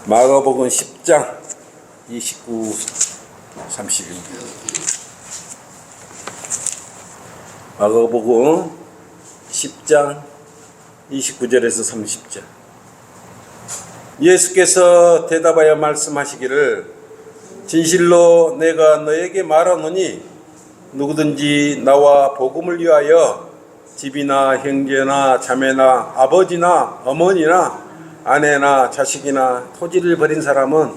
마가복음 10장 29, 30입니다. 마가복음 10장 29절에서 30절. 예수께서 대답하여 말씀하시기를 진실로 내가 너에게 말하노니 누구든지 나와 복음을 위하여 집이나 형제나 자매나 아버지나 어머니나 아내나 자식이나 토지를 버린 사람은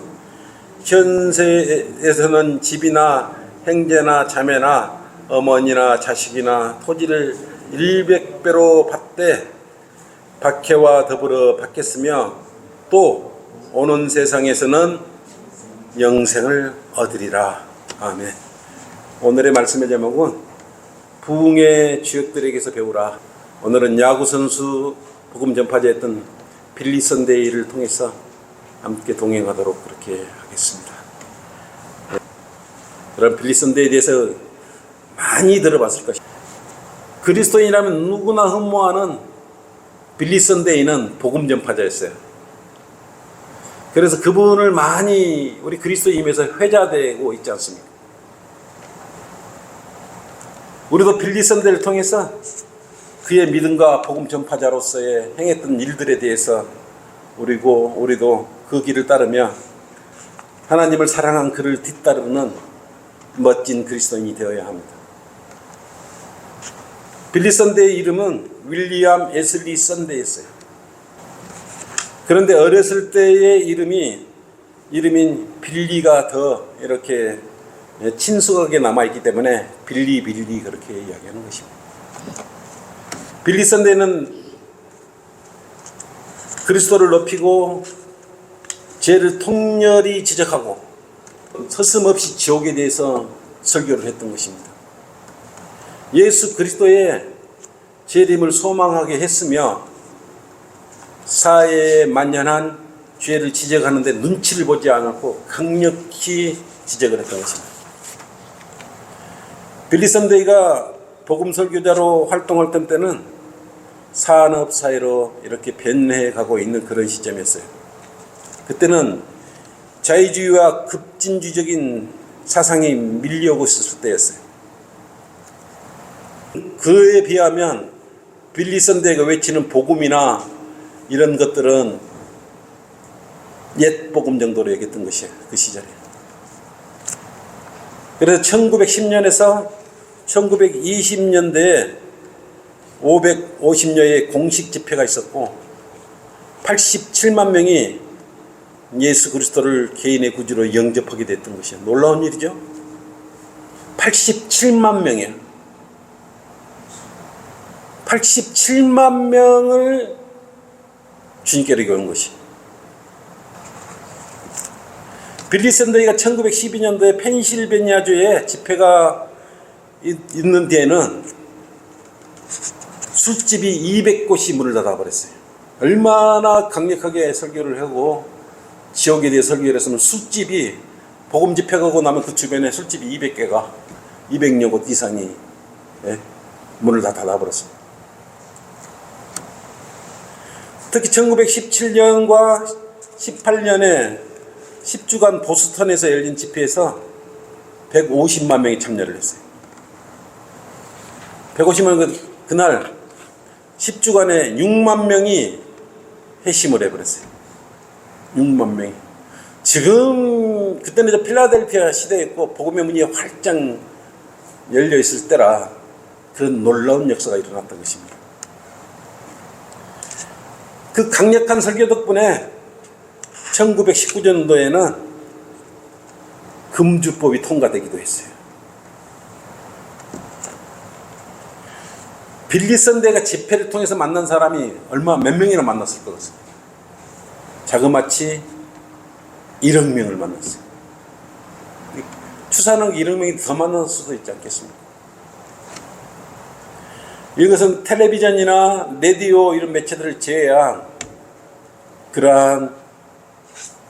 현세에서는 집이나 형제나 자매나 어머니나 자식이나 토지를 100배로 받되 박해와 더불어 받겠으며 또 오는 세상에서는 영생을 얻으리라. 아멘. 오늘의 말씀의 제목은 부흥의 주역들에게서 배우라. 오늘은 야구선수 복음 전파자였던 빌리 선데이를 통해서 함께 동행하도록 그렇게 하겠습니다. 그런 빌리 선데이에 대해서 많이 들어봤을 것입니다. 그리스도인이라면 누구나 흠모하는 빌리 선데이는 복음 전파자였어요. 그래서 그분을 많이 우리 그리스도인에서 회자되고 있지 않습니까? 우리도 빌리 선데이를 통해서 그의 믿음과 복음 전파자로서의 행했던 일들에 대해서 우리도 그 길을 따르며 하나님을 사랑한 그를 뒤따르는 멋진 그리스도인이 되어야 합니다. 빌리 선데이의 이름은 윌리엄 에슬리 선데이였어요. 그런데 어렸을 때의 이름인 빌리가 더 이렇게 친숙하게 남아있기 때문에 빌리 그렇게 이야기하는 것입니다. 빌리 선데이는 그리스도를 높이고 죄를 통렬히 지적하고 서슴없이 지옥에 대해서 설교를 했던 것입니다. 예수 그리스도의 재림을 소망하게 했으며 사회에 만연한 죄를 지적하는데 눈치를 보지 않았고 강력히 지적을 했던 것입니다. 빌리 선데이가 복음 설교자로 활동할 때는 산업 사회로 이렇게 변해해 가고 있는 그런 시점이었어요. 그때는 자유주의와 급진주의적인 사상이 밀려오고 있었을 때였어요. 그에 비하면 빌리 선데이가 외치는 복음이나 이런 것들은 옛 복음 정도로 얘기했던 것이에요. 그 시절에. 그래서 1910년에서 1920년대에 550여의 공식 집회가 있었고 87만 명이 예수 그리스도를 개인의 구주로 영접하게 됐던 것이에요. 놀라운 일이죠. 87만 명이에요. 87만 명을 주님께로 이끌은 것이. 빌리 선데이가 1912년도에 펜실베니아주에 집회가 있는 데에는 술집이 200곳이 문을 닫아버렸어요. 얼마나 강력하게 설교를 하고 지옥에 대해 설교를 했으면 술집이 복음 집회가 하고 나면 그 주변에 술집이 200개가 200여 곳 이상이 문을 다 닫아버렸습니다. 특히 1917년과 18년에 10주간 보스턴에서 열린 집회에서 150만 명이 참여를 했어요. 150만 명 그날 10주간에 6만 명이 회심을 해버렸어요. 6만 명이. 지금 그때는 필라델피아 시대였고 복음의 문이 활짝 열려 있을 때라 그런 놀라운 역사가 일어났던 것입니다. 그 강력한 설교 덕분에 1919년도에는 금주법이 통과되기도 했어요. 빌리 선데이가 집회를 통해서 만난 사람이 몇 명이나 만났을 것 같습니다. 자그마치 1억 명을 만났어요. 추산한 1억 명이 더 만날 수도 있지 않겠습니까? 이것은 텔레비전이나 라디오 이런 매체들을 제외한 그러한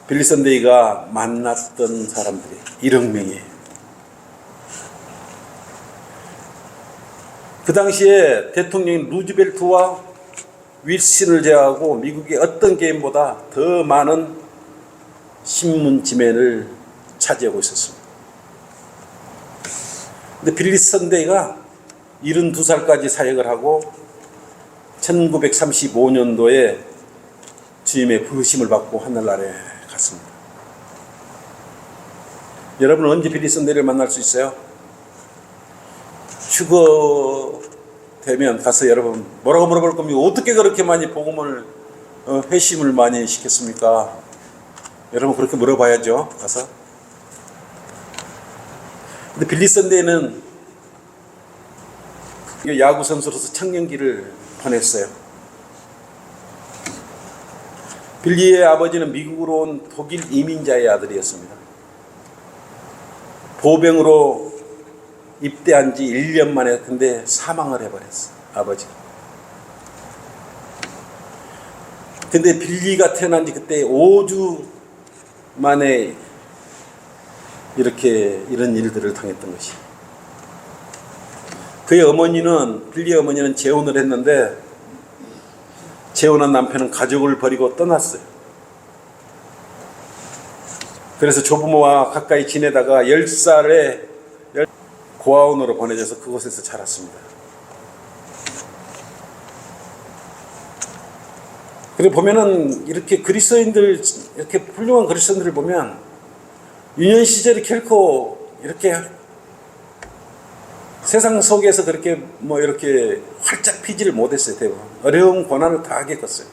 빌리 선데이가 만났던 사람들이 1억 명이에요. 그 당시에 대통령인 루즈벨트와 윌슨을 제외하고 미국의 어떤 개인보다 더 많은 신문 지면을 차지하고 있었습니다. 근데 빌리스 선대가 72살까지 사역을 하고 1935년도에 주님의 부르심을 받고 하늘나라에 갔습니다. 여러분은 언제 빌리스 선대를 만날 수 있어요? 휴거 되면 가서 여러분 뭐라고 물어볼 겁니까? 어떻게 그렇게 많이 복음을 회심을 많이 시켰습니까? 여러분 그렇게 물어봐야죠. 가서. 근데 빌리스 선대는 야구 선수로서 청년기를 보냈어요. 빌리의 아버지는 미국으로 온 독일 이민자의 아들이었습니다. 보병으로 입대한 지 1년 만에 근데 사망을 해버렸어, 아버지가. 근데 빌리가 태어난 지 그때 5주 만에 이런 일들을 당했던 것이. 그의 어머니는, 빌리의 어머니는 재혼을 했는데 재혼한 남편은 가족을 버리고 떠났어요. 그래서 조부모와 가까이 지내다가 10살에 고아원으로 보내져서 그곳에서 자랐습니다. 그리고 보면은 이렇게 그리스도인들, 이렇게 훌륭한 그리스도인들을 보면 유년 시절이 결코 이렇게 세상 속에서 그렇게 이렇게 활짝 피지를 못했어요. 대부분 어려운 고난을 다 겪었어요.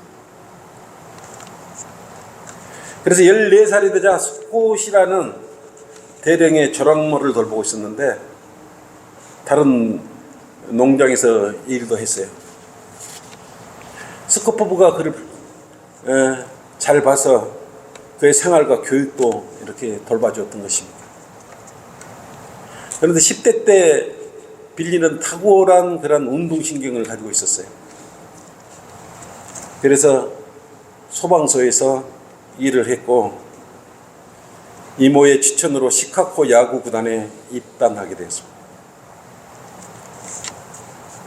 그래서 14살이 되자 스콧이라는 대령의 조랑모를 돌보고 있었는데 다른 농장에서 일도 했어요. 스콧 부부가 그를 잘 봐서 그의 생활과 교육도 이렇게 돌봐주었던 것입니다. 그런데 10대 때 빌리는 탁월한 그런 운동신경을 가지고 있었어요. 그래서 소방서에서 일을 했고 이모의 추천으로 시카고 야구 구단에 입단하게 되었습니다.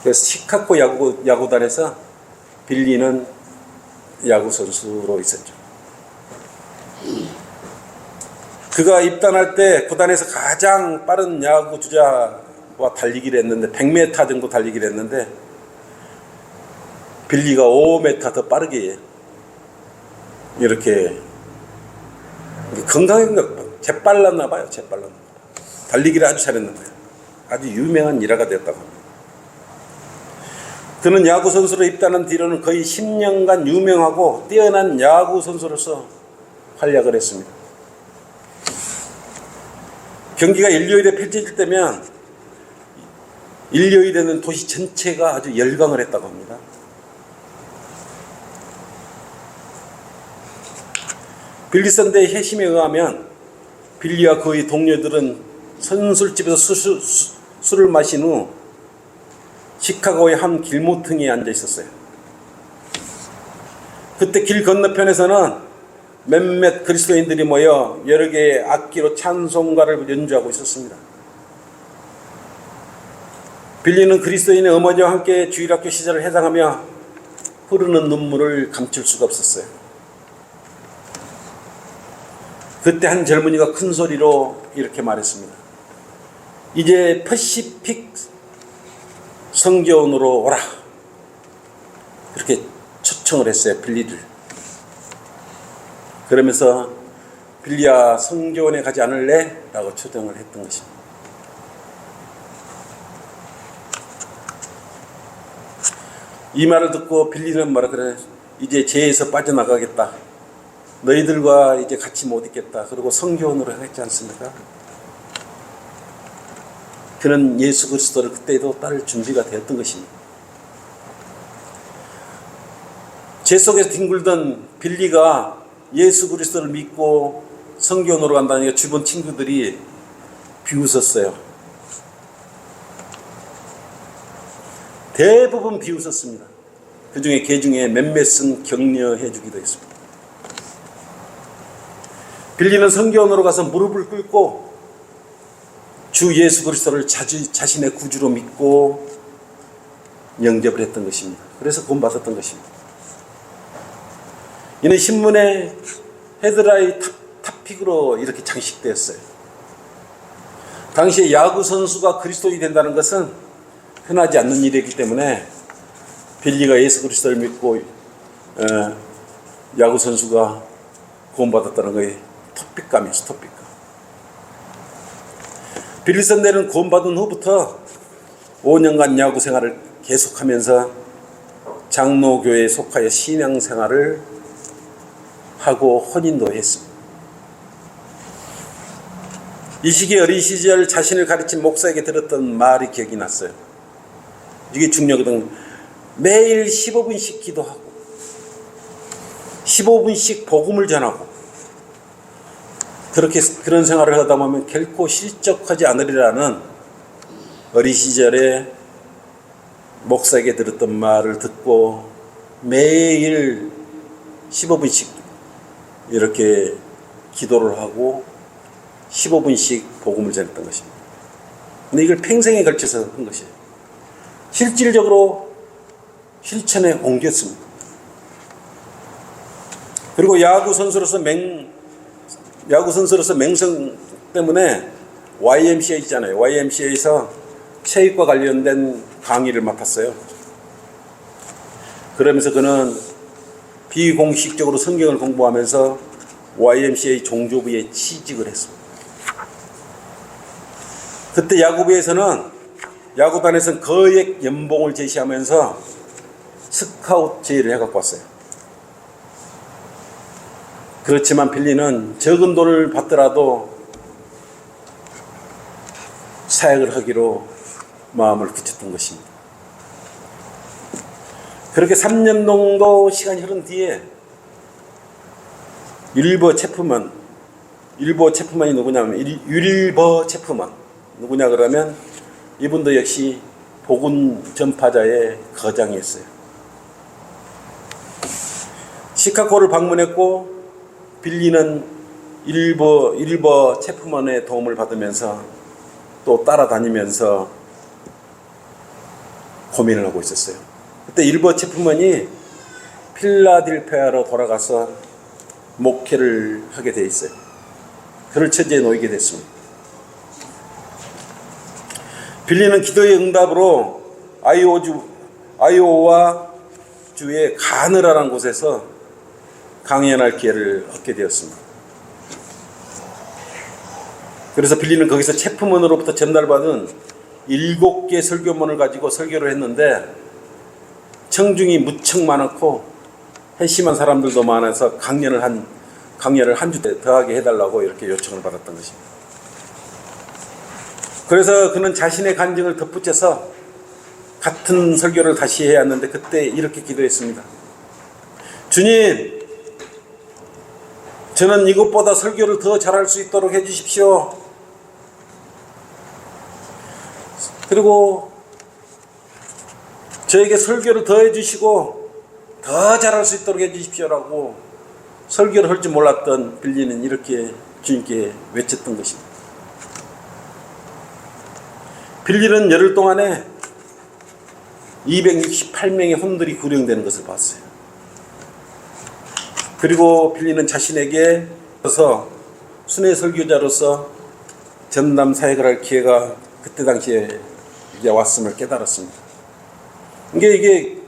그래서 시카고 야구단에서 빌리는 야구 선수로 있었죠. 그가 입단할 때 구단에서 가장 빠른 야구 주자와 달리기를 했는데 100m 정도 달리기를 했는데 빌리가 5m 더 빠르게 이렇게 건강했나 재빨랐나 봐요. 재빨랐나 달리기를 아주 잘했는데 아주 유명한 일화가 되었다고 합니다. 그는 야구 선수로 입단한 뒤로는 거의 10년간 유명하고 뛰어난 야구 선수로서 활약을 했습니다. 경기가 일요일에 펼쳐질 때면 일요일에는 도시 전체가 아주 열광을 했다고 합니다. 빌리 선대의 회심에 의하면 빌리와 그의 동료들은 선술집에서 술을 마신 후 시카고의 한 길모퉁이에 앉아 있었어요. 그때 길 건너편에서는 몇몇 그리스도인들이 모여 여러 개의 악기로 찬송가를 연주하고 있었습니다. 빌리는 그리스도인의 어머니와 함께 주일학교 시절을 회상하며 흐르는 눈물을 감출 수가 없었어요. 그때 한 젊은이가 큰 소리로 이렇게 말했습니다. 이제 퍼시픽 성교원으로 오라. 그렇게 초청을 했어요. 빌리를. 그러면서 빌리야 성교원에 가지 않을래? 라고 초청을 했던 것입니다. 이 말을 듣고 빌리는 뭐라 그래? 이제 죄에서 빠져나가겠다. 너희들과 이제 같이 못 있겠다. 그리고 성교원으로 했지 않습니까? 그는 예수 그리스도를 그때도 따를 준비가 되었던 것입니다. 죄 속에서 뒹굴던 빌리가 예수 그리스도를 믿고 성교원으로 간다니까 주변 친구들이 비웃었어요. 대부분 비웃었습니다. 그 중에 개 중에 몇몇은 격려해 주기도 했습니다. 빌리는 성교원으로 가서 무릎을 꿇고 주 예수 그리스도를 자신의 구주로 믿고 영접을 했던 것입니다. 그래서 구원받았던 것입니다. 이는 신문에 헤드라인 스픽으로 이렇게 장식되었어요. 당시에 야구 선수가 그리스도인이 된다는 것은 흔하지 않는 일이기 때문에 빌리가 예수 그리스도를 믿고 야구 선수가 구원받았다는 것이 토픽감이었어. 토픽감. 빌리 썬델은 구원받은 후부터 5년간 야구 생활을 계속하면서 장로교회에 속하여 신앙생활을 하고 혼인도 했습니다. 이 시기에 어린 시절 자신을 가르친 목사에게 들었던 말이 기억이 났어요. 이게 중요하거든. 매일 15분씩 기도하고 15분씩 복음을 전하고 그런 생활을 하다 보면 결코 실족하지 않으리라는 어린 시절에 목사에게 들었던 말을 듣고 매일 15분씩 이렇게 기도를 하고 15분씩 복음을 전했던 것입니다. 근데 이걸 평생에 걸쳐서 한 것이에요. 실질적으로 실천에 옮겼습니다. 그리고 야구 선수로서 맹성 때문에 YMCA 있잖아요. YMCA에서 체육과 관련된 강의를 맡았어요. 그러면서 그는 비공식적으로 성경을 공부하면서 YMCA 종조부에 취직을 했습니다. 그때 야구단에서는 거액 연봉을 제시하면서 스카우트 제의를 해갖고 왔어요. 그렇지만 빌리는 적은 돈을 받더라도 사역을 하기로 마음을 굳혔던 것입니다. 그렇게 3년 정도 시간이 흐른 뒤에 율버 체프먼이 누구냐면 율버 체프먼 누구냐 그러면 이분도 역시 복음 전파자의 거장이었어요. 시카고를 방문했고 빌리는 율버 체프먼의 도움을 받으면서 또 따라다니면서 고민을 하고 있었어요. 그때 율버 체프먼이 필라델피아로 돌아가서 목회를 하게 돼 있어요. 그를 처지에 놓이게 됐습니다. 빌리는 기도의 응답으로 아이오와 주의 가느라란 곳에서 강연할 기회를 얻게 되었습니다. 그래서 빌리는 거기서 체프먼으로부터 전달받은 7개 설교문을 가지고 설교를 했는데 청중이 무척 많았고 회심한 사람들도 많아서 강연을 한 주 더하게 해달라고 이렇게 요청을 받았던 것입니다. 그래서 그는 자신의 간증을 덧붙여서 같은 설교를 다시 해야 하는데 그때 이렇게 기도했습니다. 주님, 저는 이것보다 설교를 더 잘할 수 있도록 해주십시오. 그리고 저에게 설교를 더 해주시고 더 잘할 수 있도록 해주십시오라고 설교를 할 줄 몰랐던 빌리는 이렇게 주님께 외쳤던 것입니다. 빌리는 열흘 동안에 268명의 혼들이 구령되는 것을 봤어요. 그리고 빌리는 자신에게 순회 설교자로서 전담 사역을 할 기회가 그때 당시에 이제 왔음을 깨달았습니다. 이게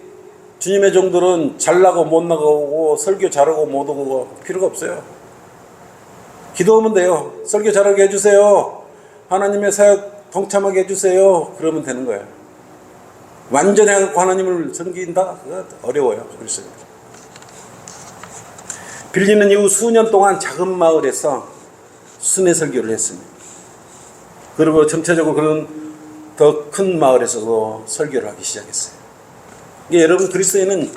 주님의 종들은 잘나고 못 나가고 설교 잘하고 못 오고 필요가 없어요. 기도하면 돼요. 설교 잘하게 해주세요. 하나님의 사역 동참하게 해주세요. 그러면 되는 거예요. 완전히 하나님을 섬긴다? 그거 어려워요. 그래서 빌리는 이후 수년 동안 작은 마을에서 순회 설교를 했습니다. 그리고 점차적으로 그런 더 큰 마을에서도 설교를 하기 시작했어요. 여러분, 그리스도인은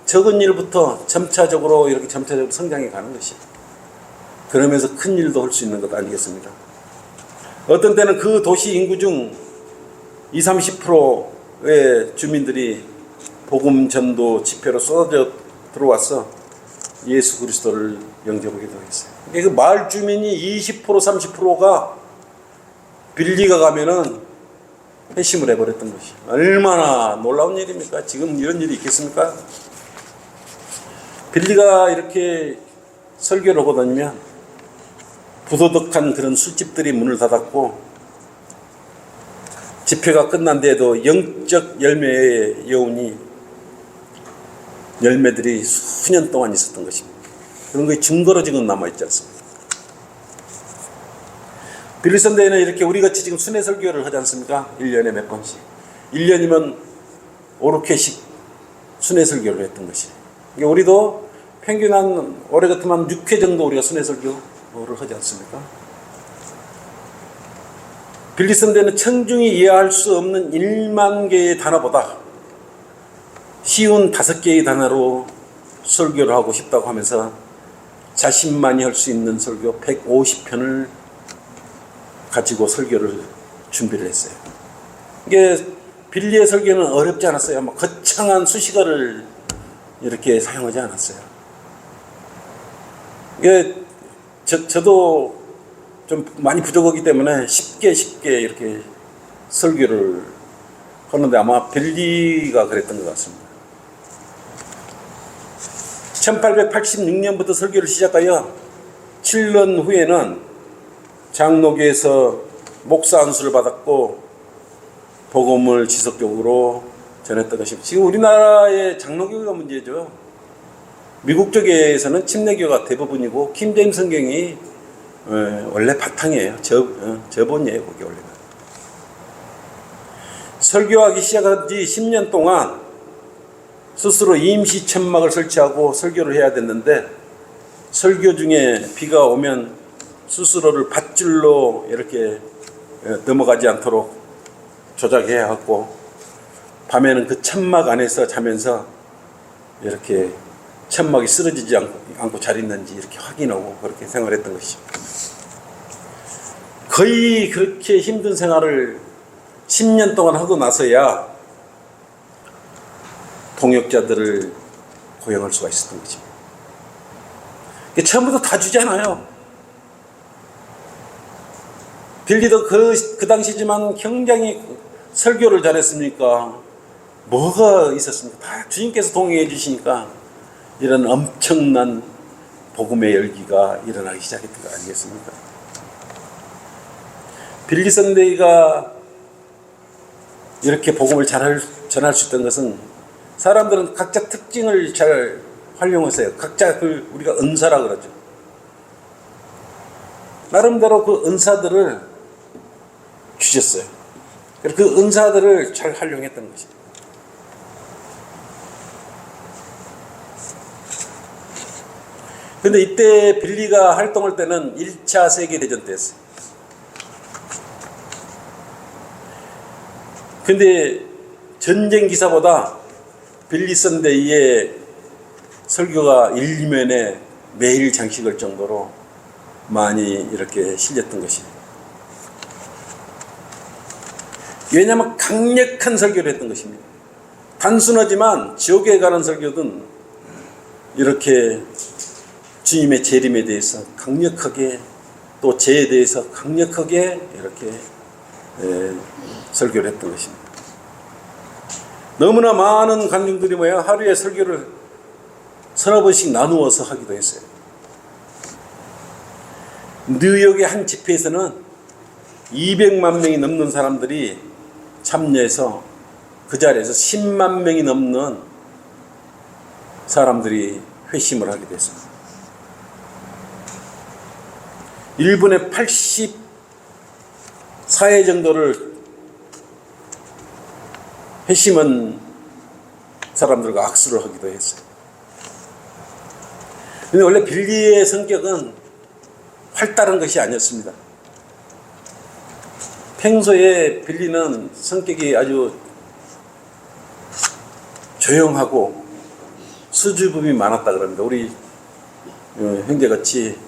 적은 일부터 점차적으로 성장해 가는 것이에요. 그러면서 큰 일도 할 수 있는 것 아니겠습니까? 어떤 때는 그 도시 인구 중 20-30%의 주민들이 복음 전도 집회로 쏟아져 들어와서 예수 그리스도를 영접하기도 했어요. 그 마을 주민이 20% 30%가 빌리가 가면은 회심을 해버렸던 것이 얼마나 놀라운 일입니까? 지금 이런 일이 있겠습니까? 빌리가 이렇게 설교를 하고 다니면 부도덕한 그런 술집들이 문을 닫았고 집회가 끝난 데에도 영적 열매의 여운이 열매들이 수년 동안 있었던 것입니다. 그런 것이 증거로 지금 남아있지 않습니까? 빌리선대에는 이렇게 우리같이 지금 순회 설교를 하지 않습니까? 1년에 몇 번씩. 1년이면 5, 6회씩 순회 설교를 했던 것이. 그러니까 우리도 평균 한 올해 같으면 6회 정도 우리가 순회 설교를 하지 않습니까? 빌리선대는 청중이 이해할 수 없는 1만 개의 단어보다 쉬운 5개의 단어로 설교를 하고 싶다고 하면서 자신만이 할 수 있는 설교 150편을 가지고 설교를 준비를 했어요. 이게 빌리의 설교는 어렵지 않았어요. 막 거창한 수식어를 이렇게 사용하지 않았어요. 이게 저도 좀 많이 부족하기 때문에 쉽게 이렇게 설교를 하는데 아마 빌리가 그랬던 것 같습니다. 1886년부터 설교를 시작하여 7년 후에는 장로교에서 목사 안수를 받았고 복음을 지속적으로 전했던 것입니다. 지금 우리나라의 장로교가 문제죠. 미국 쪽에서는 침례교가 대부분이고 킹제임스 성경이 원래 바탕이에요. 저본이에요. 그게 원래가. 설교하기 시작한 지 10년 동안 스스로 임시 천막을 설치하고 설교를 해야 됐는데 설교 중에 비가 오면 스스로를 밧줄로 이렇게 넘어가지 않도록 조작해야 하고 밤에는 그 천막 안에서 자면서 이렇게 천막이 쓰러지지 않고 잘 있는지 이렇게 확인하고 그렇게 생활했던 것이죠. 거의 그렇게 힘든 생활을 10년 동안 하고 나서야 동역자들을 고용할 수가 있었던 것입니다. 처음부터 다 주지 않아요. 빌리도 그 당시지만 굉장히 설교를 잘했으니까 뭐가 있었습니까? 다 주님께서 동행해 주시니까 이런 엄청난 복음의 열기가 일어나기 시작했던 거 아니겠습니까? 빌리 선데이가 이렇게 복음을 잘 전할 수 있던 것은 사람들은 각자 특징을 잘 활용했어요. 각자 우리가 은사라 그러죠. 나름대로 그 은사들을 주셨어요. 그 은사들을 잘 활용했던 것입니다. 근데 이때 빌리가 활동할 때는 1차 세계대전 때였어요. 근데 전쟁 기사보다 빌리 선데이의 설교가 1, 2면에 매일 장식할 정도로 많이 이렇게 실렸던 것입니다. 왜냐하면 강력한 설교를 했던 것입니다. 단순하지만 지옥에 가는 설교든 이렇게 주님의 재림에 대해서 강력하게 또 죄에 대해서 강력하게 이렇게 설교를 했던 것입니다. 너무나 많은 관중들이 모여 하루에 설교를 서너 번씩 나누어서 하기도 했어요. 뉴욕의 한 집회에서는 200만 명이 넘는 사람들이 참여해서 그 자리에서 10만 명이 넘는 사람들이 회심을 하게 됐습니다. 1분에 84회 정도를 회심한 사람들과 악수를 하기도 했어요. 근데 원래 빌리의 성격은 활달한 것이 아니었습니다. 평소에 빌리는 성격이 아주 조용하고 수줍음이 많았다 그럽니다. 우리 형제같이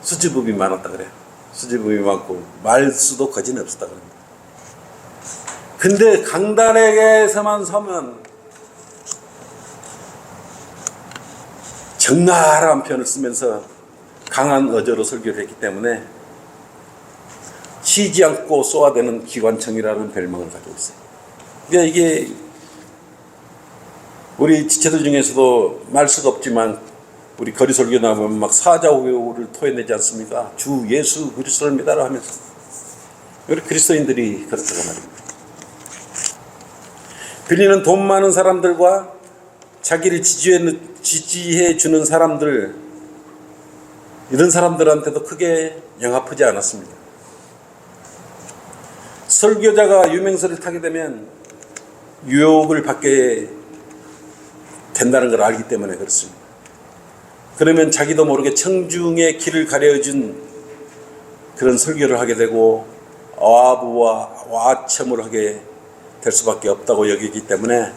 수줍음이 많았다 그래요. 수줍음이 많고 말수도 거진 없었다 그럽니다. 근데 강단에게서만 서면 적나라한 편을 쓰면서 강한 어조로 설교를 했기 때문에 쉬지 않고 쏘아대는 기관총이라는 별명을 가지고 있어요. 그러니까 이게 우리 지체들 중에서도 말수가 없지만 우리 거리 설교 나오면 막 사자우를 토해내지 않습니까? 주 예수 그리스도를 믿어라 하면서. 우리 그리스도인들이 그렇다고 말입니다. 빌리는 돈 많은 사람들과 자기를 지지해 주는 사람들, 이런 사람들한테도 크게 영합하지 않았습니다. 설교자가 유명세를 타게 되면 유혹을 받게 된다는 걸 알기 때문에 그렇습니다. 그러면 자기도 모르게 청중의 길을 가려준 그런 설교를 하게 되고 어부와 와첨을 하게 될 수밖에 없다고 여기기 때문에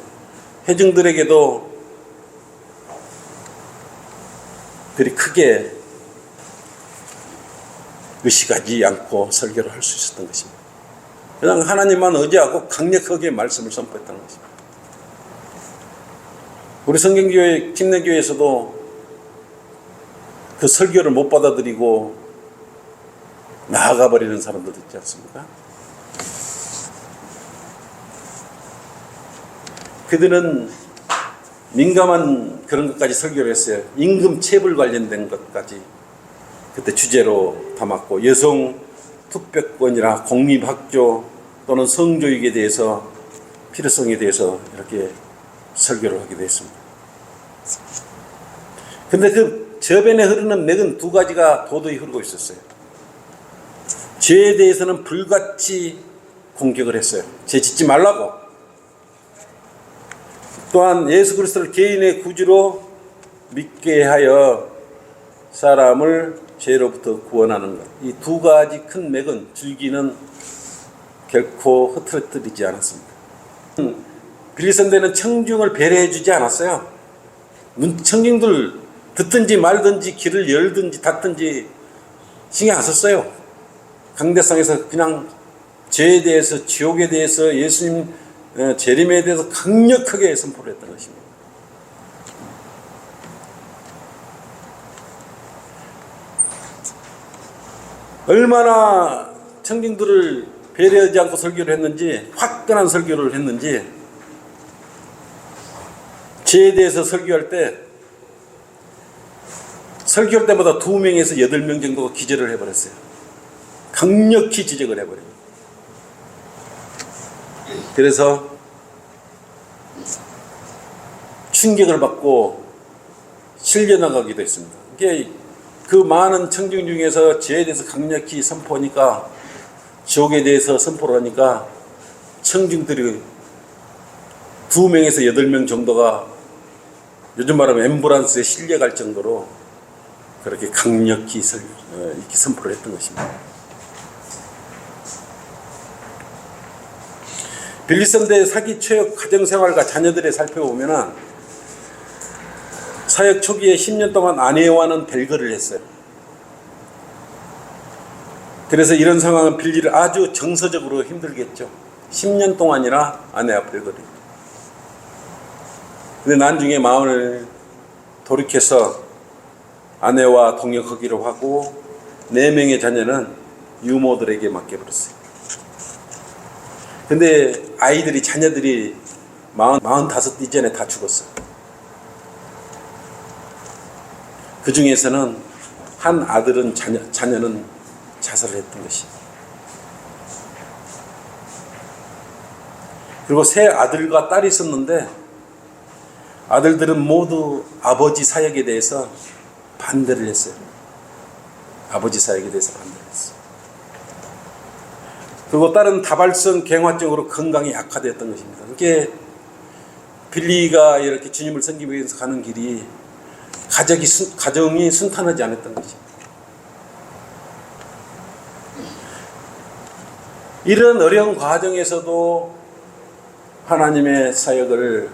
회중들에게도 그리 크게 의식하지 않고 설교를 할 수 있었던 것입니다. 그냥 하나님만 의지하고 강력하게 말씀을 선포했다는 것입니다. 우리 성경교회 침례교회에서도 그 설교를 못 받아들이고 나아가 버리는 사람들도 있지 않습니까? 그들은 민감한 그런 것까지 설교를 했어요. 임금 체불 관련된 것까지 그때 주제로 담았고, 여성 투표권이나 공립학교 또는 성교육에 대해서 필요성에 대해서 이렇게 설교를 하게 됐습니다. 근데 그 저변에 흐르는 맥은 두 가지가 도저히 흐르고 있었어요. 죄에 대해서는 불같이 공격을 했어요. 죄 짓지 말라고. 또한 예수 그리스도를 개인의 구주로 믿게 하여 사람을 죄로부터 구원하는 것. 이 두 가지 큰 맥은 줄기는 결코 흐트러뜨리지 않았습니다. 빌리선대는 청중을 배려해 주지 않았어요. 청중들 듣든지 말든지 길을 열든지 닫든지 신경 안 썼어요. 강대상에서 그냥 죄에 대해서, 지옥에 대해서, 예수님 재림에 대해서 강력하게 선포를 했던 것입니다. 얼마나 청중들을 배려하지 않고 설교를 했는지, 화끈한 설교를 했는지, 죄에 대해서 설교할 때마다 2명에서 8명 정도가 기절을 해버렸어요. 강력히 지적을 해버려요. 그래서 충격을 받고 실려나가기도 했습니다. 이게 그 많은 청중 중에서 죄에 대해서 강력히 선포하니까, 지옥에 대해서 선포를 하니까 청중들이 2명에서 8명 정도가 요즘 말하면 앰뷸런스에 실려갈 정도로 그렇게 강력히 이렇게 선포를 했던 것입니다. 빌리선대의 사기, 초역, 가정생활과 자녀들의 살펴보면 사역 초기에 10년 동안 아내와는 별거를 했어요. 그래서 이런 상황은 빌리를 아주 정서적으로 힘들겠죠. 10년 동안이나 아내와 별거를. 근데 나중에 마음을 돌이켜서 아내와 동역하기로 하고 4명의 자녀는 유모들에게 맡겨버렸어요. 근데 자녀들이 45 이전에 다 죽었어요. 그 중에서는 한 아들은 자녀는 자살을 했던 것이. 그리고 3 아들과 딸이 있었는데 아들들은 모두 아버지 사역에 대해서 반대를 했어요. 아버지 사역에 대해서 반대를 했어요. 그리고 딸은 다발성 갱화증으로 건강이 약화되었던 것입니다. 그게 빌리가 이렇게 주님을 섬기기 위해서 가는 길이 가정이 순탄하지 않았던 것입니다. 이런 어려운 과정에서도 하나님의 사역을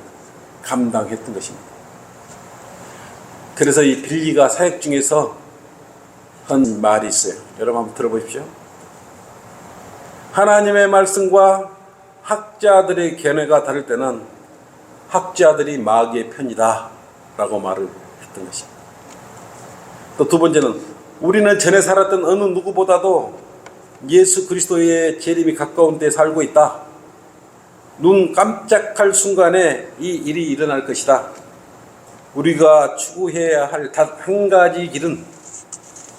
감당했던 것입니다. 그래서 이 빌리가 사역 중에서 한 말이 있어요. 여러분 한번 들어보십시오. 하나님의 말씀과 학자들의 견해가 다를 때는 학자들이 마귀의 편이다 라고 말을 했던 것입니다. 또 두 번째는 우리는 전에 살았던 어느 누구보다도 예수 그리스도의 재림이 가까운 데 살고 있다. 눈 깜짝할 순간에 이 일이 일어날 것이다. 우리가 추구해야 할 단 한 가지 길은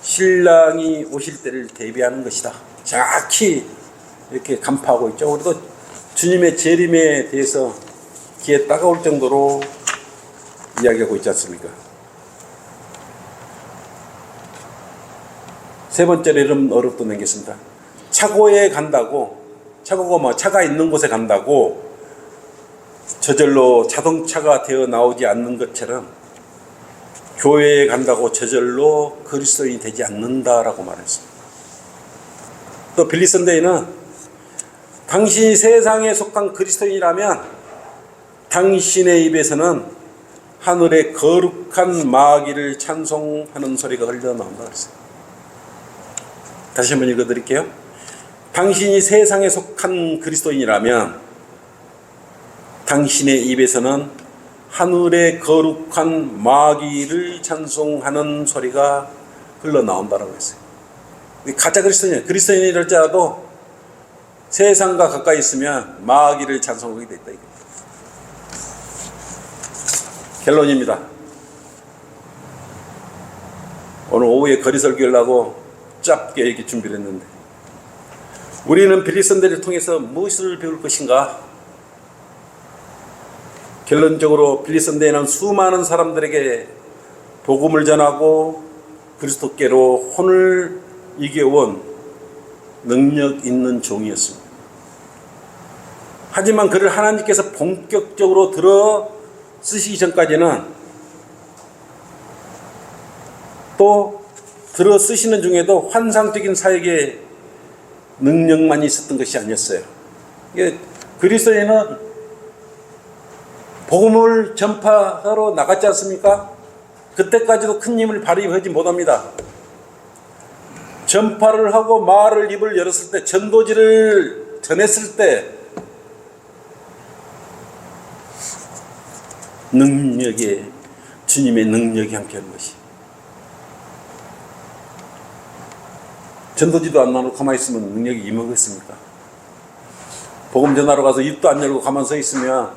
신랑이 오실 때를 대비하는 것이다. 정확히 이렇게 간파하고 있죠. 우리도 주님의 재림에 대해서 귀에 따가울 정도로 이야기하고 있지 않습니까? 세 번째로 이런 어렵도 남겼습니다. 차고에 간다고, 차고가 뭐 차가 있는 곳에 간다고 저절로 자동차가 되어 나오지 않는 것처럼 교회에 간다고 저절로 그리스도인이 되지 않는다라고 말했습니다. 또 빌립선대에는 당신이 세상에 속한 그리스도인이라면 당신의 입에서는 하늘의 거룩한 마귀를 찬송하는 소리가 흘러나온다 그랬어요. 다시 한번 읽어드릴게요. 당신이 세상에 속한 그리스도인이라면 당신의 입에서는 하늘의 거룩한 마귀를 찬송하는 소리가 흘러나온다라고 했어요. 가짜 그리스도인이랄지라도 세상과 가까이 있으면 마귀를 찬송하게 돼 있다. 결론입니다. 오늘 오후에 거리 설교를 하고 짧게 이렇게 준비를 했는데, 우리는 빌립선대를 통해서 무엇을 배울 것인가? 결론적으로 빌립선대에는 수많은 사람들에게 복음을 전하고 그리스도께로 혼을 이겨온 능력 있는 종이었습니다. 하지만 그를 하나님께서 본격적으로 들어 쓰시기 전까지는, 또 들어 쓰시는 중에도 환상적인 사역의 능력만 있었던 것이 아니었어요. 그리스도인은 복음을 전파하러 나갔지 않습니까? 그때까지도 큰 힘을 발휘하지 못합니다. 전파를 하고 말을 입을 열었을 때, 전도지를 전했을 때 능력에, 주님의 능력이 함께하는 것이. 전도지도 안 나누고 가만히 있으면 능력이 임하겠습니까? 복음 전하러 가서 입도 안 열고 가만히 서 있으면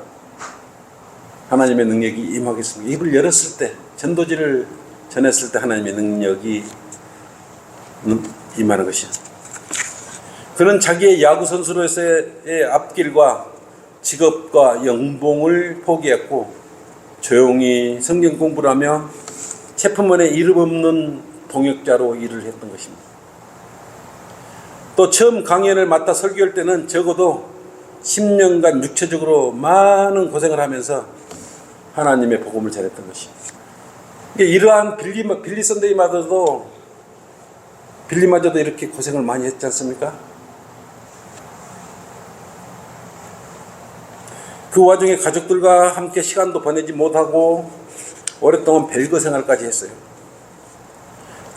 하나님의 능력이 임하겠습니까? 입을 열었을 때, 전도지를 전했을 때 하나님의 능력이 임하는 것이죠. 그는 자기의 야구 선수로서의 앞길과 직업과 연봉을 포기했고 조용히 성경 공부를 하며 체프먼의 이름 없는 동역자로 일을 했던 것입니다. 또 처음 강연을 맡아 설교할 때는 적어도 10년간 육체적으로 많은 고생을 하면서 하나님의 복음을 전했던 것입니다. 이러한 빌립선대마저도 이렇게 고생을 많이 했지 않습니까? 그 와중에 가족들과 함께 시간도 보내지 못하고 오랫동안 벨거 생활까지 했어요.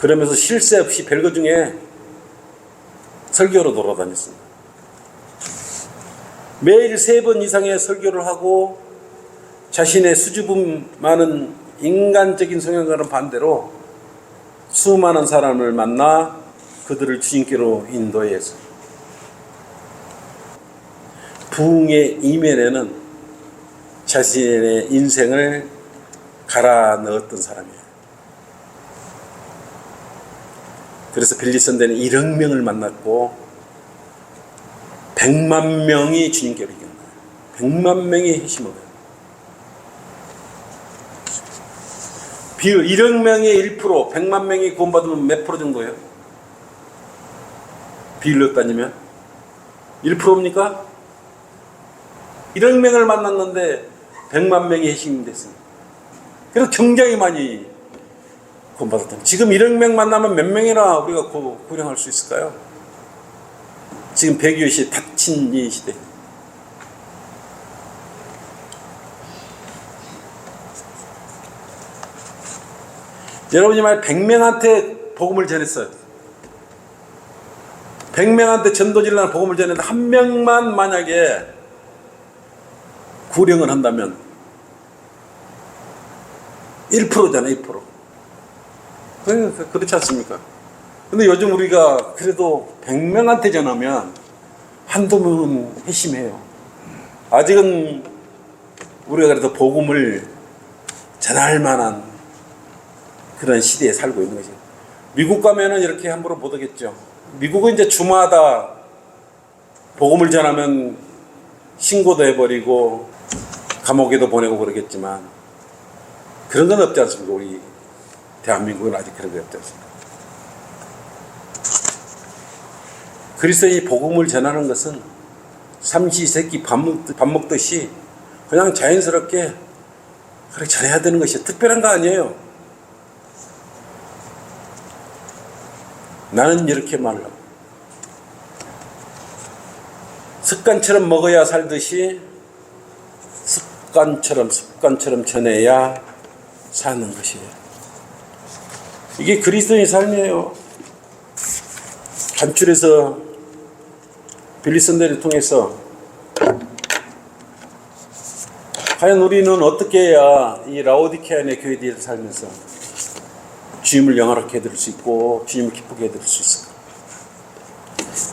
그러면서 쉴 새 없이 벨거 중에 설교로 돌아다녔습니다. 매일 3번 이상의 설교를 하고 자신의 수줍음 많은 인간적인 성향과는 반대로 수많은 사람을 만나 그들을 주님께로 인도해서 부흥의 이면에는 자신의 인생을 갈아 넣었던 사람이에요. 그래서 빌립선대는 1억 명을 만났고 100만 명이 주님께로 이긴 거예요. 100만 명이 회심을 해요. 비율 1억 명의 1%, 100만 명이 구원받으면 몇 프로 정도예요? 비율로 따지면 1%입니까? 1억 명을 만났는데 100만 명이 회심이 됐습니다. 그래서 굉장히 많이 구원받았다. 지금 1억 명 만나면 몇 명이나 우리가 구령할 수 있을까요? 지금 백유시 닥친 이 시대. 여러분이 만약 100명한테 복음을 전했어요. 100명한테 전도질라는 복음을 전했는데 한 명만 만약에 구령을 한다면 1%잖아요. 1%. 그렇지 않습니까? 근데 요즘 우리가 그래도 100명한테 전하면 한두 명은 회심해요. 아직은 우리가 그래도 복음을 전할 만한 그런 시대에 살고 있는 거죠. 미국 가면은 이렇게 함부로 못 하겠죠. 미국은 이제 주마다 복음을 전하면 신고도 해버리고 감옥에도 보내고 그러겠지만 그런 건 없지 않습니까? 우리 대한민국은 아직 그런 게 없지 않습니까? 그리스도의 복음을 전하는 것은 삼시세끼 밥 먹듯이 그냥 자연스럽게 그렇게 전해야 되는 것이 특별한 거 아니에요. 나는 이렇게 말하고 습관처럼 먹어야 살듯이 습관처럼 전해야 사는 것이에요. 이게 그리스도의 삶이에요. 간추려서 빌리선대를 통해서 과연 우리는 어떻게 해야 이 라오디케아의 교회들을 살면서 주님을 영화롭게 해드릴 수 있고 주님을 기쁘게 해드릴 수 있을까?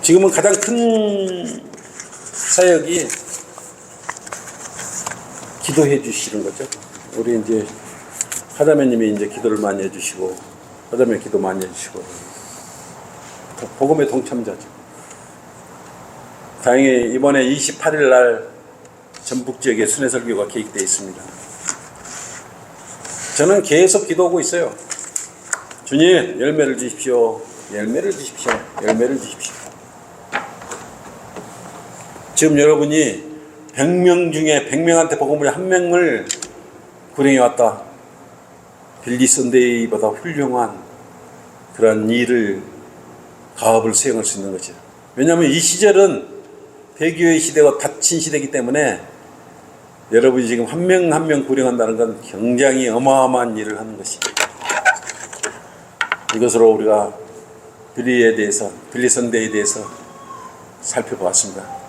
지금은 가장 큰 사역이 기도해 주시는 거죠. 우리 이제 하자매님이 이제 기도를 많이 해주시고 하자매 기도 많이 해주시고 복음의 동참자죠. 다행히 이번에 28일 날 전북 지역에 순회설교가 계획되어 있습니다. 저는 계속 기도하고 있어요. 주님, 열매를 주십시오. 열매를 주십시오. 열매를 주십시오. 지금 여러분이 100명 중에 100명한테 복음을 1명을 구령해 왔다. 빌리 선데이보다 훌륭한 그런 일을 가업을 수행할 수 있는 거죠. 왜냐하면 이 시절은 대교의 시대가 닫힌 시대이기 때문에 여러분이 지금 한 명 한 명 구령한다는 건 굉장히 어마어마한 일을 하는 것이죠. 이것으로 우리가 빌리 선데이에 대해서 살펴보았습니다.